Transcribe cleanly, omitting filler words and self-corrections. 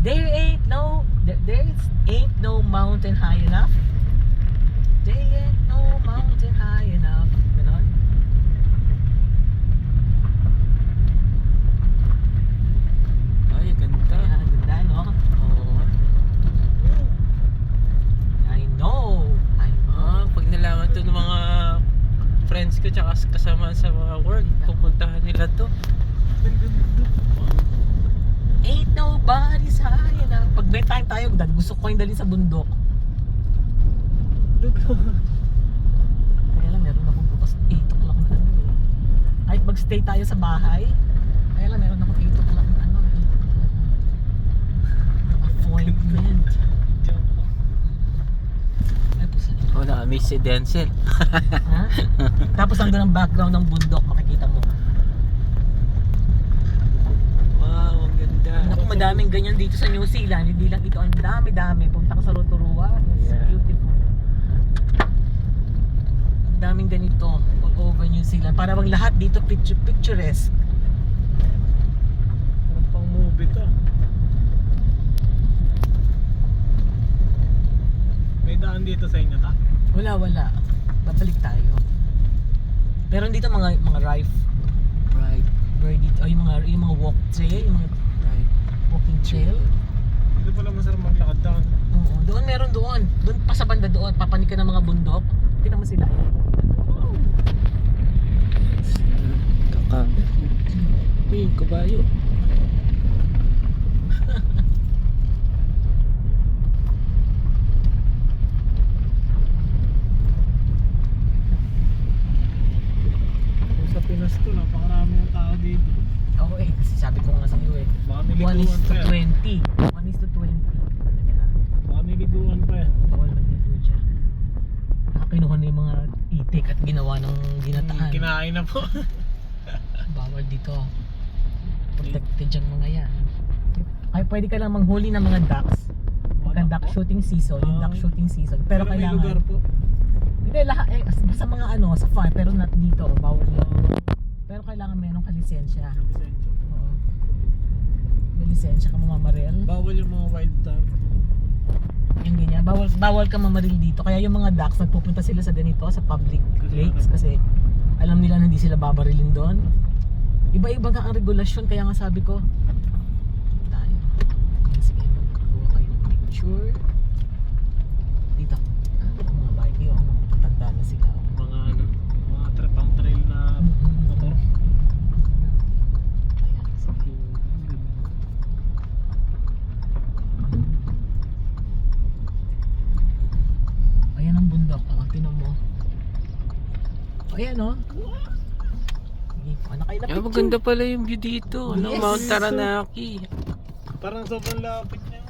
Ain't no mountain high enough. There ain't no mountain high enough. Ganon. Ay, ganda. Ayan, ganda, no? Oo. I know. Pag nalaman to ng mga friends ko tsaka kasama sa mga work, pupuntahan nila to. Ain't nobody's high enough. Pag may time tayo, gusto ko yung dalhin sa bundok. Kaya lang, meron akong bukas 8 o'clock na ano eh. Kahit mag-stay tayo sa bahay, kaya lang meron akong 8 o'clock na ano eh. Appointment. Wala, miss si Denzel. Ha? Tapos nandun ang background ng bundok, makikita mo. Wow, ang ganda. Naku, madaming ganyan dito sa New Zealand. Hindi lang ito, ang dami-dami. Punta ka sa Rotorua, it's Yeah. beautiful. Ang daming ganito all over New Zealand. Para bang lahat dito picturesque. Parang pang movie to. May daan dito sa inyo ta? Wala. Babalik tayo. Pero dito mga rife. Right, Where dito, yung mga walk trail, yung mga right. walking trail. Dito pala masarap maglakad down. Oo, doon meron doon. Doon pa sa banda doon, papanik ka ng mga bundok. Tingnan mo sila. Kaka. Uy, kabayo. Kung sa Pinas to, napakarami ng tao dito. Oo kasi sabi ko nga sa iyo Baka 1 niliguan is to pa yan. 20. 1 is to 20. Baka niliguan pa yan. Bawal na dito siya. Kinuha na yung mga itik at ginawa ng ginatahan. Kinain na po. Bawal dito. Protected yung mga yan. Ay pwede ka lang manghuli ng mga ducks. Pagka duck shooting season, yung duck shooting season. Pero may kailangan. lugar po. Hindi lahat sa mga sa farm pero not dito, bawal lang. Pero kailangan meron ka lisensya. Oo. May lisensya ka mamamaril. Bawal yung mga wild time. Yung ganyan, bawal ka mamaril dito. Kaya yung mga ducks nagpupunta sila sa ganito, sa public lakes kasi alam nila na hindi sila babarilin doon. Iba-iba nga ang regulasyon kaya nga sabi ko tayo. Sige, magkuha kayo ng picture. Dito. Mga bike yun, patanda na sila. Mga trepang trail na motor. Ayan, sige. Ayan ang bundok, tinan mo. Ayan o. Sige, ano kayo na Ay, picture? maganda pala yung view dito. Ano, Yes. Mount Taranaki. Parang sobrang lapit niya.